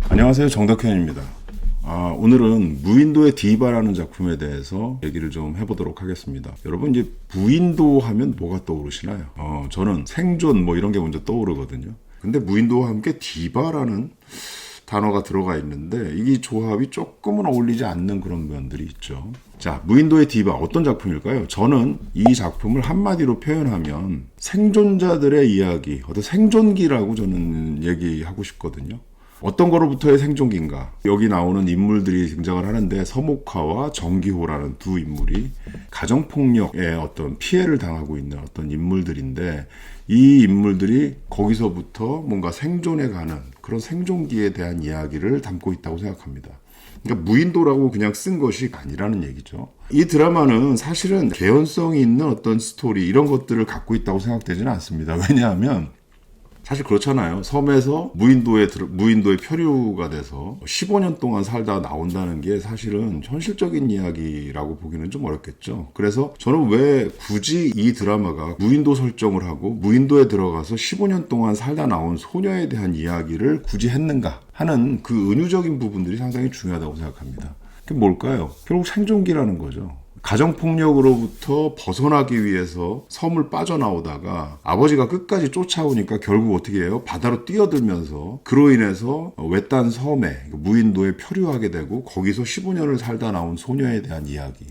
안녕하세요, 정덕현입니다. 오늘은 무인도의 디바라는 작품에 대해서 얘기를 좀 해보도록 하겠습니다. 여러분, 이제 무인도 하면 뭐가 떠오르시나요? 저는 생존 뭐 이런 게 먼저 떠오르거든요. 근데 무인도와 함께 디바라는 단어가 들어가 있는데 이 조합이 조금은 어울리지 않는 그런 면들이 있죠. 자, 무인도의 디바 어떤 작품일까요? 저는 이 작품을 한마디로 표현하면 생존자들의 이야기, 어떤 생존기라고 저는 얘기하고 싶거든요. 어떤 거로부터의 생존기인가? 여기 나오는 인물들이 등장을 하는데 서모카와 정기호라는 두 인물이 가정폭력의 어떤 피해를 당하고 있는 어떤 인물들인데 이 인물들이 거기서부터 뭔가 생존해 가는 그런 생존기에 대한 이야기를 담고 있다고 생각합니다. 그러니까 무인도라고 그냥 쓴 것이 아니라는 얘기죠. 이 드라마는 사실은 개연성이 있는 어떤 스토리 이런 것들을 갖고 있다고 생각되지는 않습니다. 왜냐하면 사실 그렇잖아요. 섬에서 무인도에 표류가 돼서 15년 동안 살다 나온다는 게 사실은 현실적인 이야기라고 보기는 좀 어렵겠죠. 그래서 저는 왜 굳이 이 드라마가 무인도 설정을 하고 무인도에 들어가서 15년 동안 살다 나온 소녀에 대한 이야기를 굳이 했는가 하는 그 은유적인 부분들이 상당히 중요하다고 생각합니다. 그게 뭘까요? 결국 생존기라는 거죠. 가정폭력으로부터 벗어나기 위해서 섬을 빠져나오다가 아버지가 끝까지 쫓아오니까 결국 어떻게 해요? 바다로 뛰어들면서 그로 인해서 외딴 섬에 무인도에 표류하게 되고 거기서 15년을 살다 나온 소녀에 대한 이야기.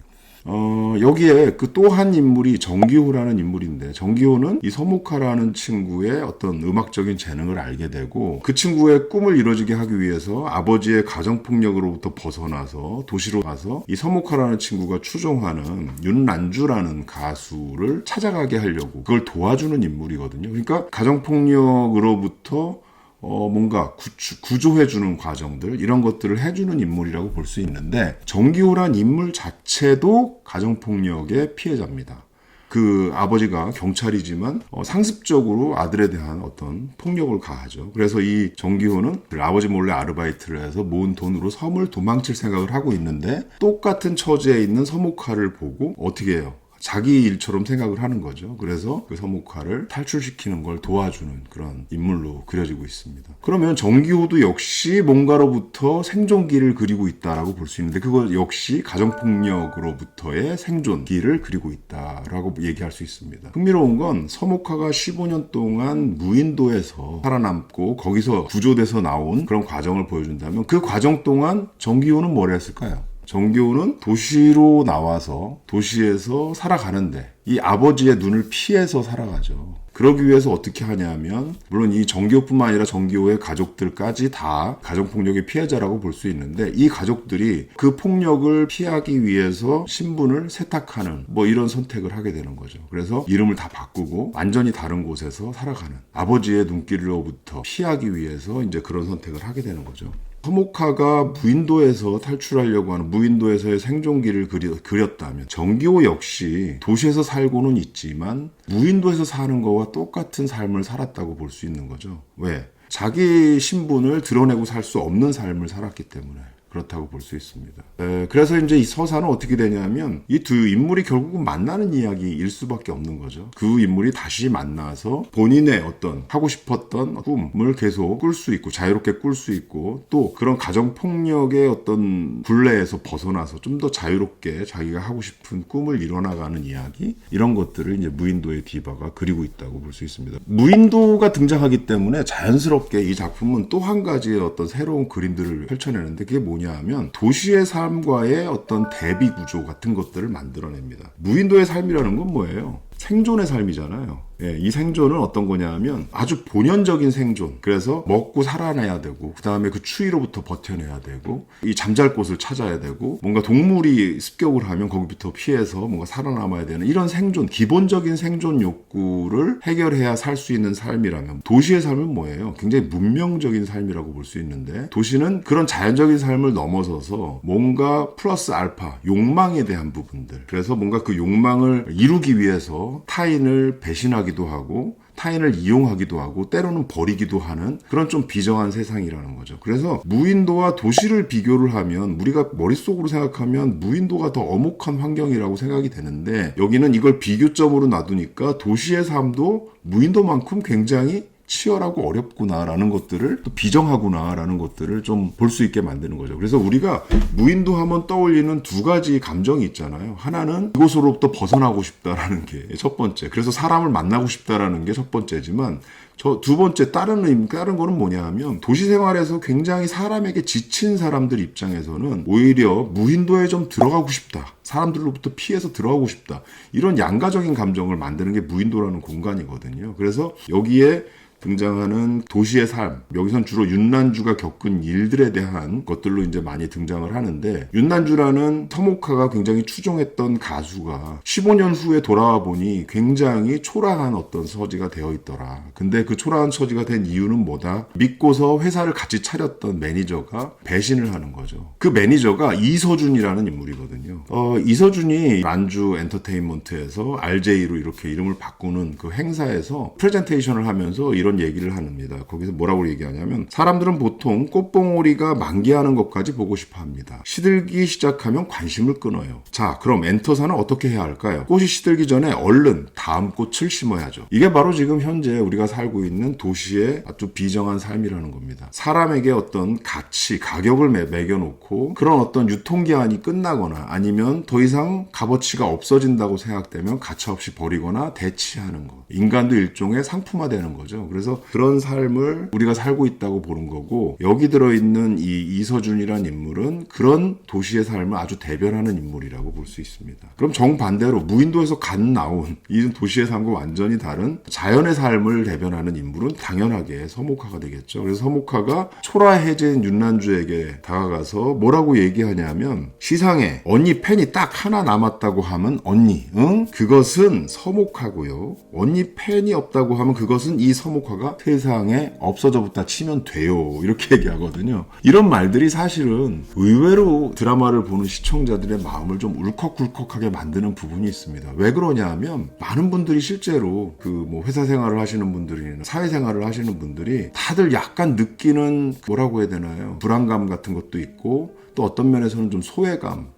여기에 그 또 한 인물이 정기호라는 인물인데 정기호는 이 서모카라는 친구의 어떤 음악적인 재능을 알게 되고 그 친구의 꿈을 이루어지게 하기 위해서 아버지의 가정폭력으로부터 벗어나서 도시로 가서 이 서모카라는 친구가 추종하는 윤란주라는 가수를 찾아가게 하려고 그걸 도와주는 인물이거든요. 그러니까 가정폭력으로부터 뭔가 구조해주는 과정들 이런 것들을 해주는 인물이라고 볼 수 있는데 정기호란 인물 자체도 가정폭력의 피해자입니다. 그 아버지가 경찰이지만 상습적으로 아들에 대한 어떤 폭력을 가하죠. 그래서 이 정기호는 아버지 몰래 아르바이트를 해서 모은 돈으로 섬을 도망칠 생각을 하고 있는데 똑같은 처지에 있는 서모카를 보고 어떻게 해요? 자기 일처럼 생각을 하는 거죠. 그래서 그 서모카를 탈출시키는 걸 도와주는 그런 인물로 그려지고 있습니다. 그러면 정기호도 역시 뭔가로부터 생존기를 그리고 있다라고 볼 수 있는데 그거 역시 가정폭력으로부터의 생존기를 그리고 있다라고 얘기할 수 있습니다. 흥미로운 건 서모카가 15년 동안 무인도에서 살아남고 거기서 구조돼서 나온 그런 과정을 보여준다면 그 과정 동안 정기호는 뭘 했을까요? 정기호는 도시로 나와서 도시에서 살아가는데 이 아버지의 눈을 피해서 살아가죠. 그러기 위해서 어떻게 하냐면 물론 이 정기호뿐만 아니라 정기호의 가족들까지 다 가정폭력의 피해자라고 볼 수 있는데 이 가족들이 그 폭력을 피하기 위해서 신분을 세탁하는 뭐 이런 선택을 하게 되는 거죠. 그래서 이름을 다 바꾸고 완전히 다른 곳에서 살아가는 아버지의 눈길로부터 피하기 위해서 이제 그런 선택을 하게 되는 거죠. 서모카가 무인도에서 탈출하려고 하는 무인도에서의 생존기를 그렸다면 정기호 역시 도시에서 살고는 있지만 무인도에서 사는 거와 똑같은 삶을 살았다고 볼 수 있는 거죠. 왜? 자기 신분을 드러내고 살 수 없는 삶을 살았기 때문에 그렇다고 볼 수 있습니다. 그래서 이제 이 서사는 어떻게 되냐면 이 두 인물이 결국은 만나는 이야기일 수밖에 없는 거죠. 그 인물이 다시 만나서 본인의 어떤 하고 싶었던 꿈을 계속 꿀 수 있고 자유롭게 꿀 수 있고 또 그런 가정폭력의 어떤 굴레에서 벗어나서 좀 더 자유롭게 자기가 하고 싶은 꿈을 이뤄나가는 이야기 이런 것들을 이제 무인도의 디바가 그리고 있다고 볼 수 있습니다. 무인도가 등장하기 때문에 자연스럽게 이 작품은 또 한 가지의 어떤 새로운 그림들을 펼쳐내는데 그게 뭐냐 하면 도시의 삶과의 어떤 대비 구조 같은 것들을 만들어냅니다. 무인도의 삶이라는 건 뭐예요? 생존의 삶이잖아요. 이 생존은 어떤 거냐 하면 아주 본연적인 생존. 그래서 먹고 살아내야 되고 그 다음에 그 추위로부터 버텨내야 되고 이 잠잘 곳을 찾아야 되고 뭔가 동물이 습격을 하면 거기부터 피해서 뭔가 살아남아야 되는 이런 생존, 기본적인 생존 욕구를 해결해야 살 수 있는 삶이라면 도시의 삶은 뭐예요? 굉장히 문명적인 삶이라고 볼 수 있는데 도시는 그런 자연적인 삶을 넘어서서 뭔가 플러스 알파, 욕망에 대한 부분들. 그래서 뭔가 그 욕망을 이루기 위해서 타인을 배신하기도 하고 타인을 이용하기도 하고 때로는 버리기도 하는 그런 좀 비정한 세상이라는 거죠. 그래서 무인도와 도시를 비교를 하면 우리가 머릿속으로 생각하면 무인도가 더 엄혹한 환경이라고 생각이 되는데 여기는 이걸 비교점으로 놔두니까 도시의 삶도 무인도만큼 굉장히 치열하고 어렵구나라는 것들을 또 비정하구나라는 것들을 좀 볼 수 있게 만드는 거죠. 그래서 우리가 무인도 하면 떠올리는 두 가지 감정이 있잖아요. 하나는 이곳으로부터 벗어나고 싶다라는 게 첫 번째. 그래서 사람을 만나고 싶다라는 게 첫 번째지만 두 번째 다른 거는 뭐냐 하면 도시 생활에서 굉장히 사람에게 지친 사람들 입장에서는 오히려 무인도에 좀 들어가고 싶다. 사람들로부터 피해서 들어가고 싶다. 이런 양가적인 감정을 만드는 게 무인도라는 공간이거든요. 그래서 여기에 등장하는 도시의 삶, 여기선 주로 윤난주가 겪은 일들에 대한 것들로 이제 많이 등장을 하는데, 윤난주라는 서모카가 굉장히 추종했던 가수가 15년 후에 돌아와 보니 굉장히 초라한 어떤 처지가 되어 있더라. 근데 그 초라한 처지가 된 이유는 뭐다? 믿고서 회사를 같이 차렸던 매니저가 배신을 하는 거죠. 그 매니저가 이서준이라는 인물이거든요. 이서준이 난주 엔터테인먼트에서 RJ로 이렇게 이름을 바꾸는 그 행사에서 프레젠테이션을 하면서 이런 얘기를 합니다. 거기서 뭐라고 얘기하냐면, 사람들은 보통 꽃봉오리가 만개하는 것까지 보고 싶어 합니다. 시들기 시작하면 관심을 끊어요. 자, 그럼 엔터사는 어떻게 해야 할까요? 꽃이 시들기 전에 얼른 다음 꽃을 심어야죠. 이게 바로 지금 현재 우리가 살고 있는 도시의 아주 비정한 삶이라는 겁니다. 사람에게 어떤 가치, 가격을 매겨놓고 그런 어떤 유통기한이 끝나거나 아니면 더 이상 값어치가 없어진다고 생각되면 가차없이 버리거나 대치하는 것. 인간도 일종의 상품화되는 거죠. 그래서 그런 삶을 우리가 살고 있다고 보는 거고, 여기 들어있는 이 이서준이라는 인물은 그런 도시의 삶을 아주 대변하는 인물이라고 볼 수 있습니다. 그럼 정반대로 무인도에서 갓 나온 이 도시의 삶과 완전히 다른 자연의 삶을 대변하는 인물은 당연하게 서모카가 되겠죠. 그래서 서모카가 초라해진 윤난주에게 다가가서 뭐라고 얘기하냐면, 시상에 언니 팬이 딱 하나 남았다고 하면 언니, 응? 그것은 서모카고요. 언니 팬이 없다고 하면 그것은 이 서모카가 세상에 없어져부터 치면 돼요. 이렇게 얘기하거든요. 이런 말들이 사실은 의외로 드라마를 보는 시청자들의 마음을 좀 울컥울컥하게 만드는 부분이 있습니다. 왜 그러냐 하면, 많은 분들이 실제로 그 뭐 회사 생활을 하시는 분들이나 사회생활을 하시는 분들이 다들 약간 느끼는, 뭐라고 해야 되나요? 불안감 같은 것도 있고, 또 어떤 면에서는 좀 소외감,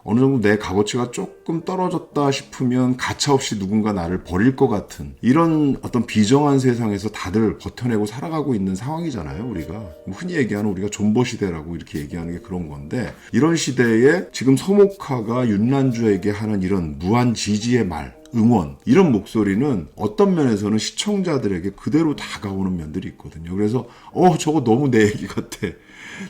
어느 정도 내 값어치가 조금 떨어졌다 싶으면 가차없이 누군가 나를 버릴 것 같은 이런 어떤 비정한 세상에서 다들 버텨내고 살아가고 있는 상황이잖아요. 우리가 흔히 얘기하는 우리가 존버 시대라고 이렇게 얘기하는 게 그런 건데, 이런 시대에 지금 서모카가 윤난주에게 하는 이런 무한 지지의 말, 응원, 이런 목소리는 어떤 면에서는 시청자들에게 그대로 다가오는 면들이 있거든요. 그래서 저거 너무 내 얘기 같아.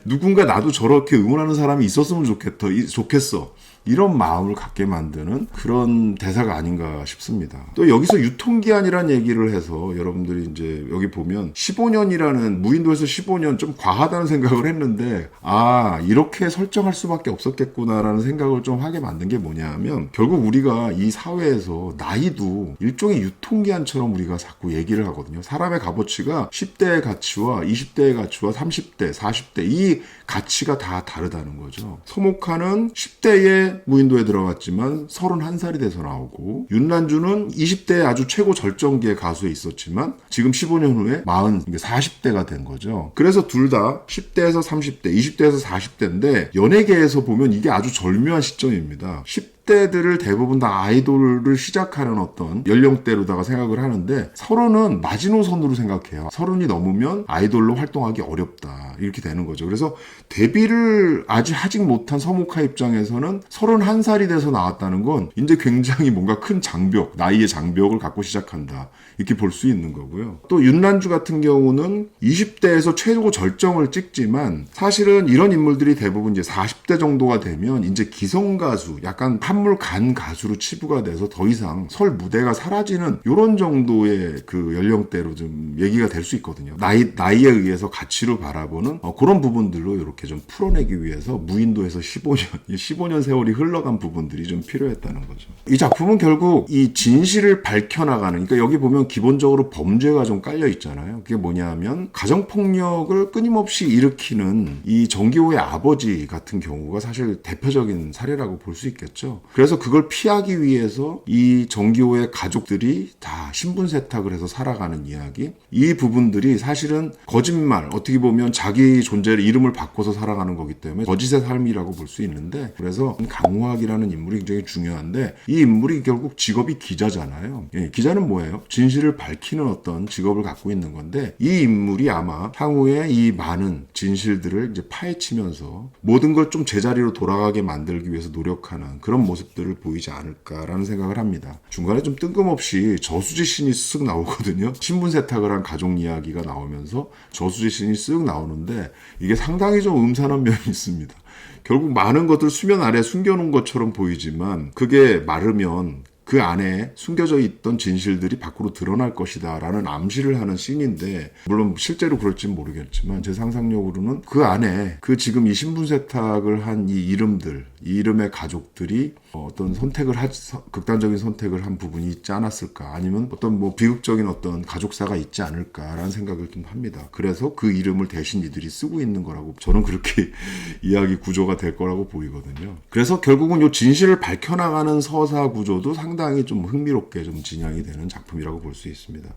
누군가 나도 저렇게 응원하는 사람이 있었으면 좋겠어. 이런 마음을 갖게 만드는 그런 대사가 아닌가 싶습니다. 또 여기서 유통기한이라는 얘기를 해서 여러분들이 이제 여기 보면 15년이라는, 무인도에서 15년 좀 과하다는 생각을 했는데, 이렇게 설정할 수밖에 없었겠구나라는 생각을 좀 하게 만든 게 뭐냐 하면, 결국 우리가 이 사회에서 나이도 일종의 유통기한처럼 우리가 자꾸 얘기를 하거든요. 사람의 값어치가 10대의 가치와 20대의 가치와 30대, 40대 이 가치가 다 다르다는 거죠. 서모카는 10대에 무인도에 들어갔지만 31살이 돼서 나오고, 윤난주는 20대에 아주 최고 절정기의 가수에 있었지만 지금 15년 후에 40대가 된 거죠. 그래서 둘 다 10대에서 30대, 20대에서 40대인데 연예계에서 보면 이게 아주 절묘한 시점입니다. 10대들을 대부분 다 아이돌을 시작하는 어떤 연령대로다가 생각을 하는데, 30은 마지노선으로 생각해요. 30이 넘으면 아이돌로 활동하기 어렵다, 이렇게 되는 거죠. 그래서 데뷔를 아직 하지 못한 서모카 입장에서는 31살이 돼서 나왔다는 건 이제 굉장히 뭔가 큰 장벽, 나이의 장벽을 갖고 시작한다, 이렇게 볼 수 있는 거고요. 또 윤난주 같은 경우는 20대에서 최고 절정을 찍지만, 사실은 이런 인물들이 대부분 이제 40대 정도가 되면 이제 기성가수, 약간 한물 간 가수로 치부가 돼서 더 이상 설 무대가 사라지는 이런 정도의 그 연령대로 좀 얘기가 될 수 있거든요. 나이에 의해서 가치로 바라보는 그런 부분들로 이렇게 좀 풀어내기 위해서 무인도에서 15년 세월이 흘러간 부분들이 좀 필요했다는 거죠. 이 작품은 결국 이 진실을 밝혀나가는, 그러니까 여기 보면 기본적으로 범죄가 좀 깔려 있잖아요. 그게 뭐냐 하면, 가정폭력을 끊임없이 일으키는 이 정기호의 아버지 같은 경우가 사실 대표적인 사례라고 볼 수 있겠죠. 그래서 그걸 피하기 위해서 이 정기호의 가족들이 다 신분 세탁을 해서 살아가는 이야기. 이 부분들이 사실은 거짓말, 어떻게 보면 자기 존재를 이름을 바꿔서 살아가는 거기 때문에 거짓의 삶이라고 볼 수 있는데, 그래서 강우학이라는 인물이 굉장히 중요한데, 이 인물이 결국 직업이 기자잖아요. 예, 기자는 뭐예요? 진실을 밝히는 어떤 직업을 갖고 있는 건데, 이 인물이 아마 향후에 이 많은 진실들을 이제 파헤치면서 모든 걸 좀 제자리로 돌아가게 만들기 위해서 노력하는 그런 모습들을 보이지 않을까라는 생각을 합니다. 중간에 좀 뜬금없이 저수지 신이 쓱 나오거든요. 신분 세탁을 한 가족 이야기가 나오면서 저수지 신이 쓱 나오는데, 이게 상당히 좀 음산한 면이 있습니다. 결국 많은 것들 수면 아래 숨겨놓은 것처럼 보이지만, 그게 마르면 그 안에 숨겨져 있던 진실들이 밖으로 드러날 것이다 라는 암시를 하는 씬인데, 물론 실제로 그럴지는 모르겠지만 제 상상력으로는 그 안에 그 지금 이 신분 세탁을 한 이 이름들, 이 이름의 가족들이 어떤 극단적인 선택을 한 부분이 있지 않았을까, 아니면 어떤 뭐 비극적인 어떤 가족사가 있지 않을까라는 생각을 좀 합니다. 그래서 그 이름을 대신 이들이 쓰고 있는 거라고 저는 그렇게 이야기 구조가 될 거라고 보이거든요. 그래서 결국은 이 진실을 밝혀나가는 서사 구조도 상당히 좀 흥미롭게 좀 진행이 되는 작품이라고 볼 수 있습니다.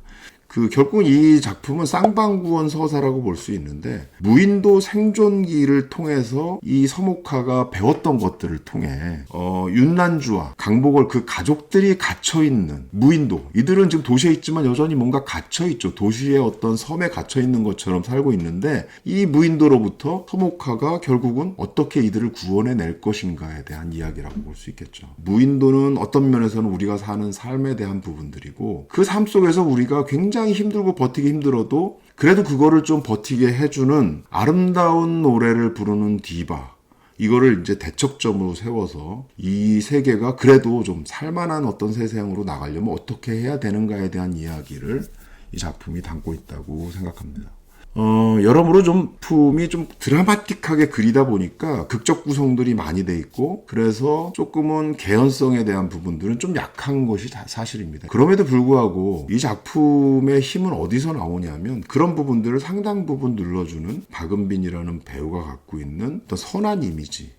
결국은 이 작품은 쌍방구원 서사라고 볼 수 있는데, 무인도 생존기를 통해서 이 서목하가 배웠던 것들을 통해 윤난주와 강복월 그 가족들이 갇혀있는 무인도, 이들은 지금 도시에 있지만 여전히 뭔가 갇혀있죠. 도시의 어떤 섬에 갇혀있는 것처럼 살고 있는데, 이 무인도로부터 서목하가 결국은 어떻게 이들을 구원해낼 것인가에 대한 이야기라고 볼 수 있겠죠. 무인도는 어떤 면에서는 우리가 사는 삶에 대한 부분들이고, 그 삶 속에서 우리가 굉장히 힘들고 버티기 힘들어도 그래도 그거를 좀 버티게 해주는 아름다운 노래를 부르는 디바, 이거를 이제 대척점으로 세워서 이 세계가 그래도 좀 살만한 어떤 세상으로 나가려면 어떻게 해야 되는가에 대한 이야기를 이 작품이 담고 있다고 생각합니다. 여러모로 좀 품이 좀 드라마틱하게 그리다 보니까 극적 구성들이 많이 돼 있고, 그래서 조금은 개연성에 대한 부분들은 좀 약한 것이 사실입니다. 그럼에도 불구하고 이 작품의 힘은 어디서 나오냐면, 그런 부분들을 상당 부분 눌러주는 박은빈이라는 배우가 갖고 있는 어떤 선한 이미지,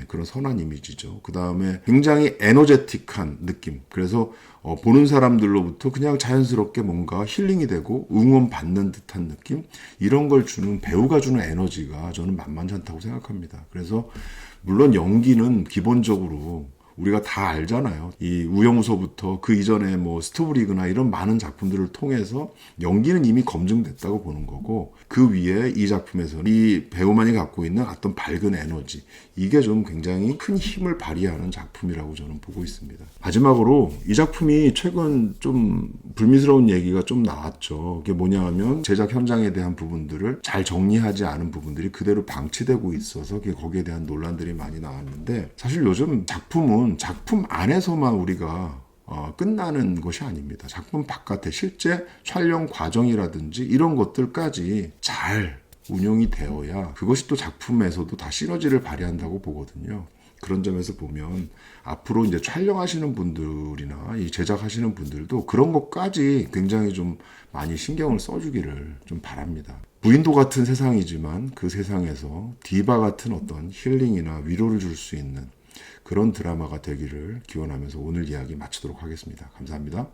그런 선한 이미지죠. 그 다음에 굉장히 에너제틱한 느낌. 그래서 보는 사람들로부터 그냥 자연스럽게 뭔가 힐링이 되고 응원받는 듯한 느낌? 이런 걸 주는, 배우가 주는 에너지가 저는 만만치 않다고 생각합니다. 그래서 물론 연기는 기본적으로 우리가 다 알잖아요. 이 우영우서부터 그 이전에 뭐 스토브리그나 이런 많은 작품들을 통해서 연기는 이미 검증됐다고 보는 거고, 그 위에 이 작품에서는 이 배우만이 갖고 있는 어떤 밝은 에너지, 이게 좀 굉장히 큰 힘을 발휘하는 작품이라고 저는 보고 있습니다. 마지막으로 이 작품이 최근 좀 불미스러운 얘기가 좀 나왔죠. 그게 뭐냐 하면, 제작 현장에 대한 부분들을 잘 정리하지 않은 부분들이 그대로 방치되고 있어서 거기에 대한 논란들이 많이 나왔는데, 사실 요즘 작품은 작품 안에서만 우리가 끝나는 것이 아닙니다. 작품 바깥에 실제 촬영 과정이라든지 이런 것들까지 잘 운용이 되어야 그것이 또 작품에서도 다 시너지를 발휘한다고 보거든요. 그런 점에서 보면 앞으로 이제 촬영하시는 분들이나 이 제작하시는 분들도 그런 것까지 굉장히 좀 많이 신경을 써주기를 좀 바랍니다. 무인도 같은 세상이지만 그 세상에서 디바 같은 어떤 힐링이나 위로를 줄 수 있는 그런 드라마가 되기를 기원하면서 오늘 이야기 마치도록 하겠습니다. 감사합니다.